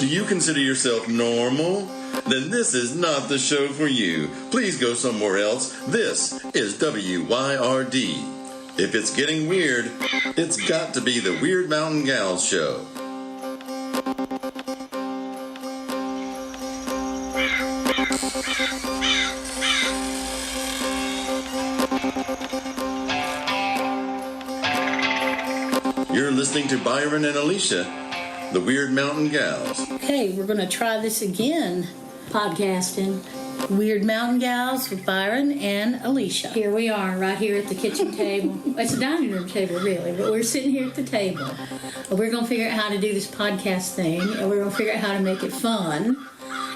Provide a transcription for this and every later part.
Do you consider yourself normal? Then this is not the show for you. Please go somewhere else. This is WYRD. If it's getting weird, it's got to be the Weird Mountain Gals show. You're listening to Byron and Alicia, the Weird Mountain Gals. Okay, we're going to try this again. Podcasting. Weird Mountain Gals with Byron and Alicia. Here we are, right here at the kitchen table. It's a dining room table, really, but we're sitting here at the table. We're going to figure out how to do this podcast thing, and we're going to figure out how to make it fun,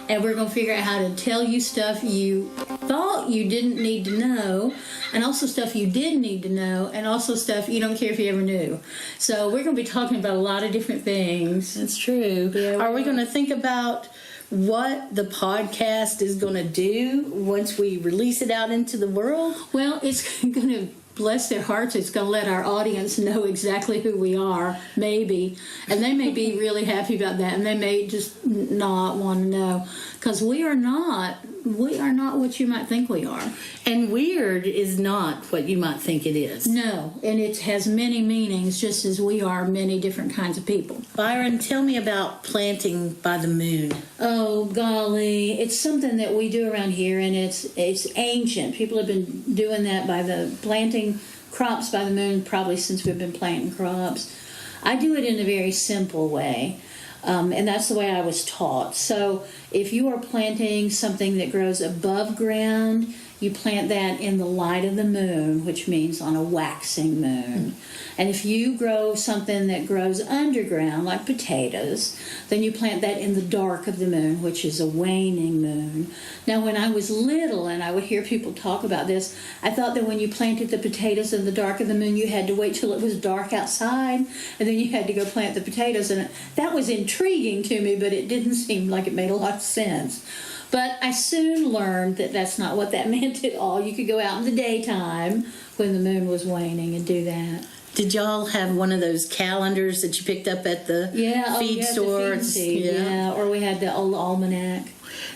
and we're going to figure out how to tell you stuff you thought you didn't need to know, and also stuff you did need to know, and also stuff you don't care if you ever knew. So we're going to be talking about a lot of different things. That's true. Yeah, are we going to think about what the podcast is going to do once we release it out into the world? Well, it's going to bless their hearts. It's going to let our audience know exactly who we are, maybe. And they may be really happy about that, and they may just not want to know. Because we are not what you might think we are. And weird is not what you might think it is. No, and it has many meanings, just as we are many different kinds of people. Byron, tell me about planting by the moon. Oh, golly. It's something that we do around here, and it's ancient. People have been doing that by the planting crops by the moon probably since we've been planting crops. I do it in a very simple way. And that's the way I was taught. So if you are planting something that grows above ground, you plant that in the light of the moon, which means on a waxing moon. And if you grow something that grows underground, like potatoes, then you plant that in the dark of the moon, which is a waning moon. Now, when I was little and I would hear people talk about this, I thought that when you planted the potatoes in the dark of the moon, you had to wait till it was dark outside, and then you had to go plant the potatoes. And that was intriguing to me, but it didn't seem like it made a lot of sense. But I soon learned that that's not what that meant at all. You could go out in the daytime when the moon was waning and do that. Did y'all have one of those calendars that you picked up at the feed store? Yeah, or we had the old almanac.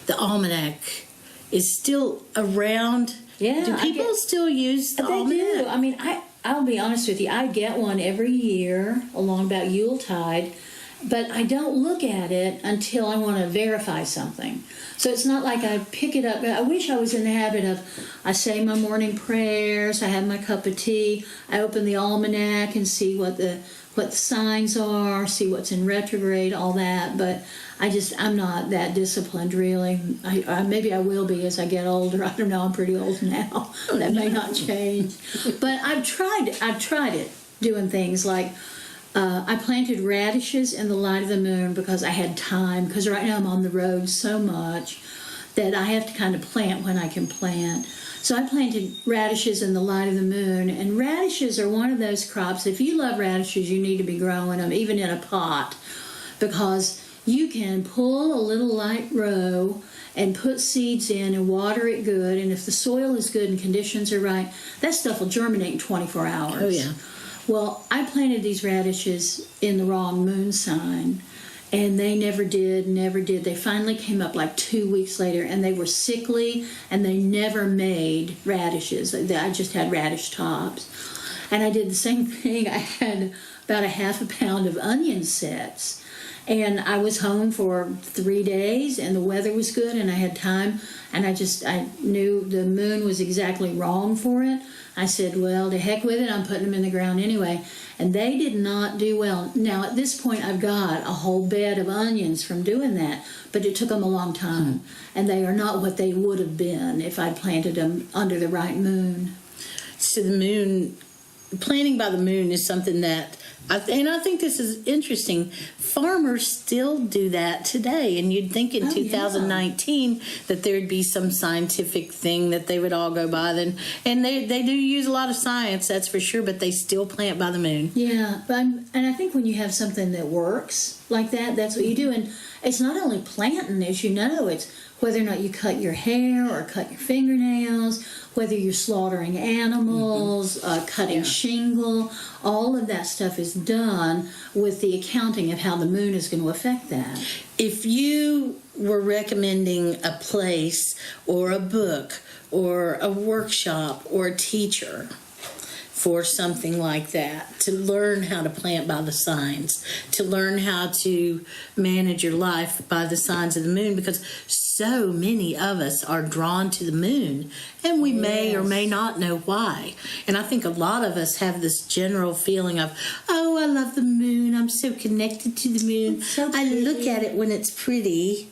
The almanac is still around. Yeah. Do people still use the almanac? They do. I mean, I'll be honest with you. I get one every year along about Yuletide, but I don't look at it until I want to verify something. So it's not like I pick it up. I wish I was in the habit of, I say my morning prayers, I have my cup of tea, I open the almanac and see what the signs are, see what's in retrograde, all that. But I'm not that disciplined, really. Maybe I will be as I get older. I don't know. I'm pretty old now. That may not change. But I've tried it, doing things like, I planted radishes in the light of the moon because I had time, because right now I'm on the road so much that I have to kind of plant when I can plant. So I planted radishes in the light of the moon, and radishes are one of those crops. If you love radishes, you need to be growing them, even in a pot, because you can pull a little light row and put seeds in and water it good, and if the soil is good and conditions are right, that stuff will germinate in 24 hours. Oh, yeah. Well, I planted these radishes in the wrong moon sign, and they never did. They finally came up like 2 weeks later, and they were sickly, and they never made radishes. I just had radish tops. And I did the same thing. I had about a half a pound of onion sets, and I was home for 3 days, and the weather was good, and I had time, and I knew the moon was exactly wrong for it. I said, well, to heck with it, I'm putting them in the ground anyway. And they did not do well. Now, at this point, I've got a whole bed of onions from doing that, but it took them a long time. And they are not what they would have been if I'd planted them under the right moon. So the moon, planting by the moon is something that, I think this is interesting. Farmers still do that today, and you'd think in 2019 that there'd be some scientific thing that they would all go by. And they do use a lot of science, that's for sure, but they still plant by the moon. Yeah, and I think when you have something that works like that, that's what you do. And it's not only planting, as you know, it's whether or not you cut your hair or cut your fingernails, whether you're slaughtering animals, cutting shingle, all of that stuff is done with the accounting of how the moon is going to affect that. If you were recommending a place or a book or a workshop or a teacher for something like that, to learn how to plant by the signs, to learn how to manage your life by the signs of the moon, because so many of us are drawn to the moon, and we may or may not know why. And I think a lot of us have this general feeling of, oh, I love the moon, I'm so connected to the moon. So I look at it when it's pretty,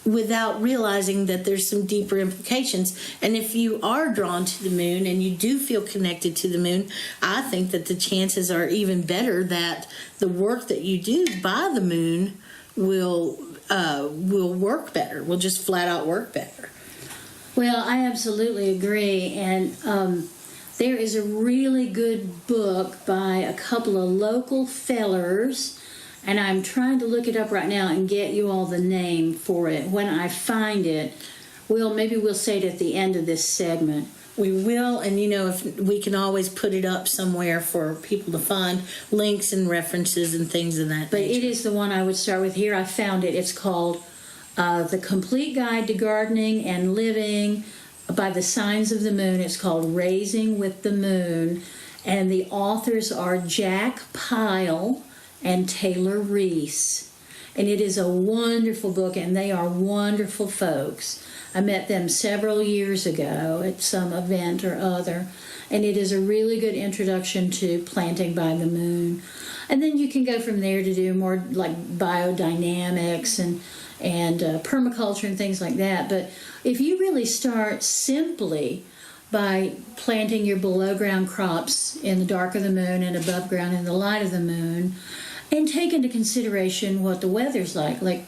without realizing that there's some deeper implications. And if you are drawn to the moon and you do feel connected to the moon, I think that the chances are even better that the work that you do by the moon will work better, will just flat out work better. Well, I absolutely agree. And there is a really good book by a couple of local fellers, and I'm trying to look it up right now and get you all the name for it. When I find it, maybe we'll say it at the end of this segment. We will, and if we can always put it up somewhere for people to find links and references and things of that But nature. it is the one I would start with here. I found it. It's called The Complete Guide to Gardening and Living by the Signs of the Moon. It's called Raising with the Moon. And the authors are Jack Pyle and Taylor Reese. And it is a wonderful book, and they are wonderful folks. I met them several years ago at some event or other, and it is a really good introduction to planting by the moon. And then you can go from there to do more like biodynamics and permaculture and things like that. But if you really start simply by planting your below ground crops in the dark of the moon and above ground in the light of the moon, and take into consideration what the weather's like. Like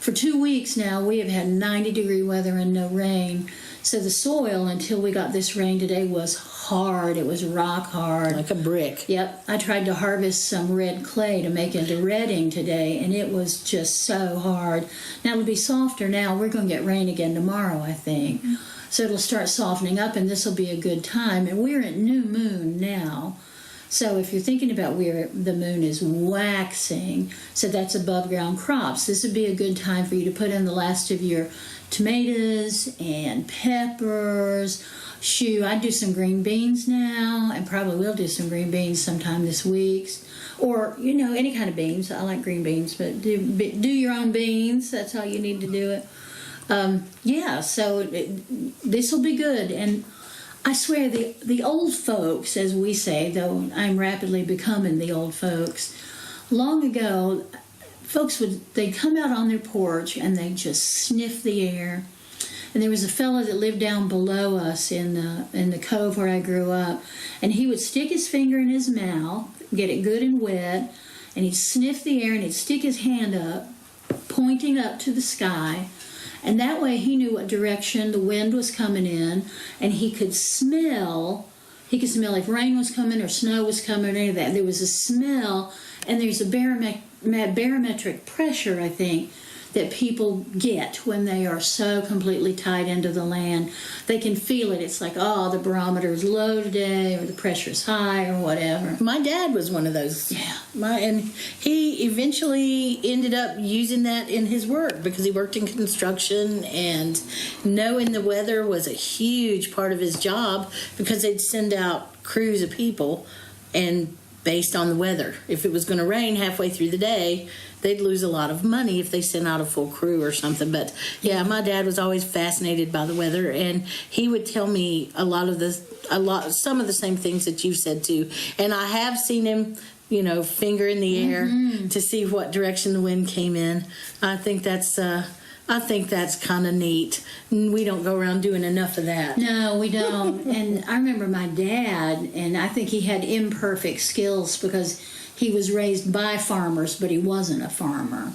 for 2 weeks now, we have had 90-degree weather and no rain. So the soil, until we got this rain today, was hard. It was rock hard. Like a brick. Yep. I tried to harvest some red clay to make into redding today, and it was just so hard. Now it'll be softer now. We're going to get rain again tomorrow, I think. So it'll start softening up, and this will be a good time. And we're at new moon now. So if you're thinking about where the moon is waxing, so that's above ground crops, this would be a good time for you to put in the last of your tomatoes and peppers. I'd do some green beans now, and probably will do some green beans sometime this week. Or, any kind of beans. I like green beans, but do your own beans. That's how you need to do it. This will be good. And I swear, the old folks, as we say, though I'm rapidly becoming the old folks, long ago, folks they'd come out on their porch and they'd just sniff the air. And there was a fellow that lived down below us in the cove where I grew up, and he would stick his finger in his mouth, get it good and wet, and he'd sniff the air and he'd stick his hand up, pointing up to the sky. And that way he knew what direction the wind was coming in, and he could smell if rain was coming or snow was coming or any of that. There was a smell, and there's a barometric pressure, I think, that people get when they are so completely tied into the land. They can feel it. It's like, the barometer is low today, or the pressure is high, or whatever. My dad was one of those. Yeah. And he eventually ended up using that in his work because he worked in construction, and knowing the weather was a huge part of his job because they'd send out crews of people, and based on the weather, if it was going to rain halfway through the day, they'd lose a lot of money if they sent out a full crew or something. But yeah, my dad was always fascinated by the weather, and he would tell me some of the same things that you said too. And I have seen him, finger in the air to see what direction the wind came in. I think that's kind of neat. We don't go around doing enough of that. No, we don't. And I remember my dad, and I think he had imperfect skills because he was raised by farmers, but he wasn't a farmer.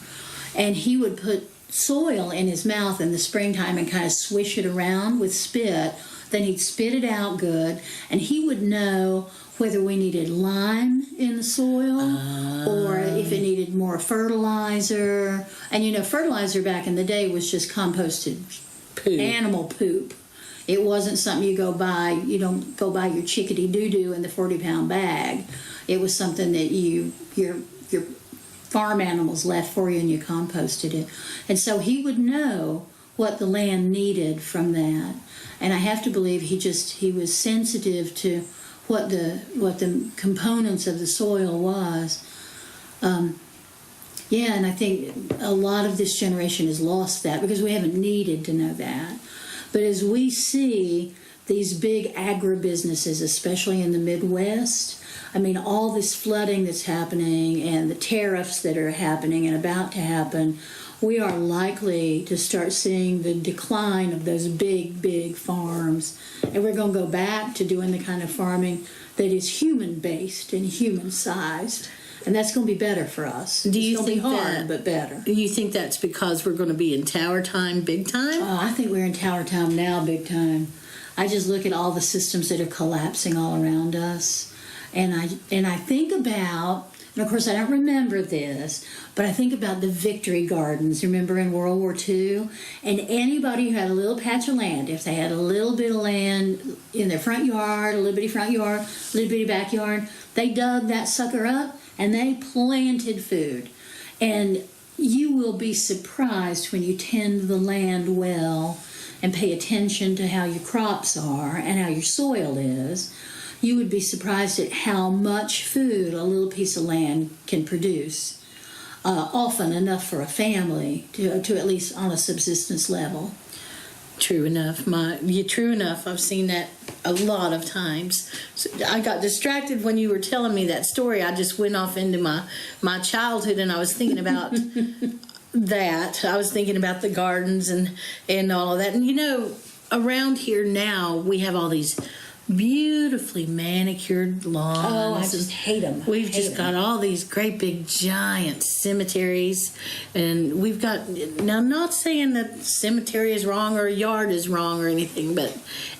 And he would put soil in his mouth in the springtime and kind of swish it around with spit. Then he'd spit it out good, and he would know whether we needed lime in the soil or if it needed more fertilizer. And you know, fertilizer back in the day was just composted animal poop. It wasn't something you don't go buy your chickadee doo-doo in the 40-pound bag. It was something that your farm animals left for you, and you composted it. And so he would know what the land needed from that. And I have to believe he was sensitive to what the components of the soil was. And I think a lot of this generation has lost that because we haven't needed to know that. But as we see these big agribusinesses, especially in the Midwest, I mean, all this flooding that's happening and the tariffs that are happening and about to happen, we are likely to start seeing the decline of those big, big farms. And we're going to go back to doing the kind of farming that is human-based and human-sized. And that's going to be better for us. Do you it's going to think be hard, that, but better. Do you think that's because we're going to be in tower time big time? Oh, I think we're in tower time now big time. I just look at all the systems that are collapsing all around us. And I think about, and of course I don't remember this, but I think about the victory gardens, remember in World War II? And anybody who had a little patch of land, if they had a little bit of land in their front yard, a little bitty front yard, a little bitty backyard, they dug that sucker up and they planted food. And you will be surprised when you tend the land well and pay attention to how your crops are and how your soil is. You would be surprised at how much food a little piece of land can produce. Often enough for a family to at least on a subsistence level. True enough. True enough. I've seen that a lot of times. So I got distracted when you were telling me that story. I just went off into my childhood, and I was thinking about that. I was thinking about the gardens and all of that. And you know, around here now we have all these beautifully manicured lawns. Oh, I just hate them. We've just got all these great big giant cemeteries, and we've got, now I'm not saying that cemetery is wrong or a yard is wrong or anything, but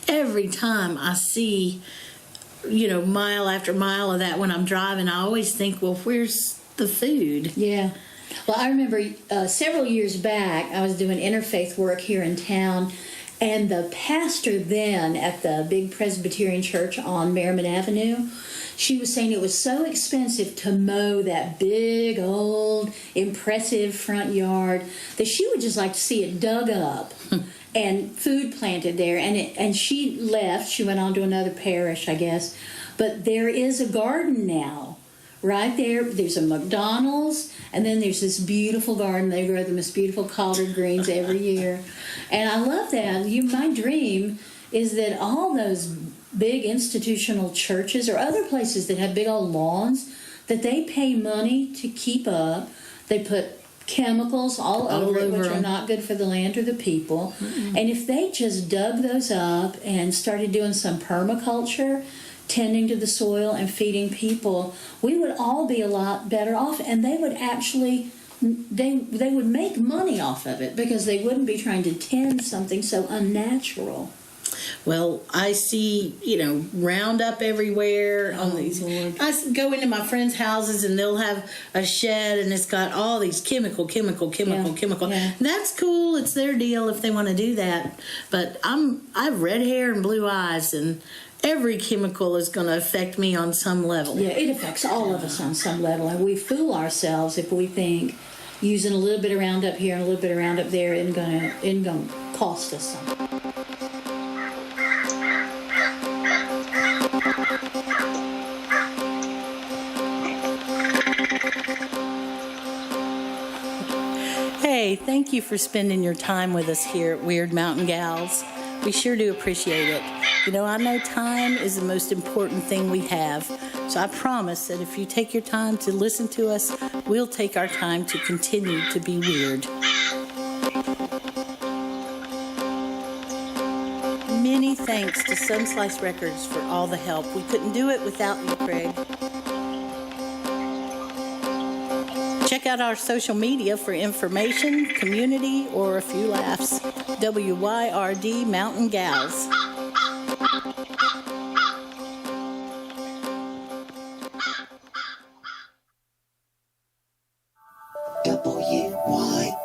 every time I see, you know, mile after mile of that when I'm driving, I always think, well, where's the food? Yeah. Well, I remember several years back, I was doing interfaith work here in town, and the pastor then at the big Presbyterian church on Merriman Avenue, she was saying it was so expensive to mow that big, old, impressive front yard that she would just like to see it dug up and food planted there. And she left. She went on to another parish, I guess. But there is a garden now. Right there, there's a McDonald's, and then there's this beautiful garden. They grow the most beautiful collard greens every year. And I love that. My dream is that all those big institutional churches or other places that have big old lawns, that they pay money to keep up. They put chemicals all over it, which are not good for the land or the people. Mm-mm. And if they just dug those up and started doing some permaculture, tending to the soil and feeding people, we would all be a lot better off, and they would actually they would make money off of it because they wouldn't be trying to tend something so unnatural. Well, I see, you know, Roundup everywhere on these. Lord. I go into my friends' houses and they'll have a shed and it's got all these chemical. Yeah. That's cool. It's their deal if they want to do that. But I have red hair and blue eyes, and every chemical is going to affect me on some level. Yeah, it affects all of us on some level, and we fool ourselves if we think using a little bit of Roundup here and a little bit of Roundup there isn't going to cost us something. Hey, thank you for spending your time with us here at Wyrd Mountain Gals. We sure do appreciate it. You know, I know time is the most important thing we have. So I promise that if you take your time to listen to us, we'll take our time to continue to be weird. Many thanks to Sunslice Records for all the help. We couldn't do it without you, Craig. Check check out our social media for information, community, or a few laughs. WYRD Mountain Gals. WYRD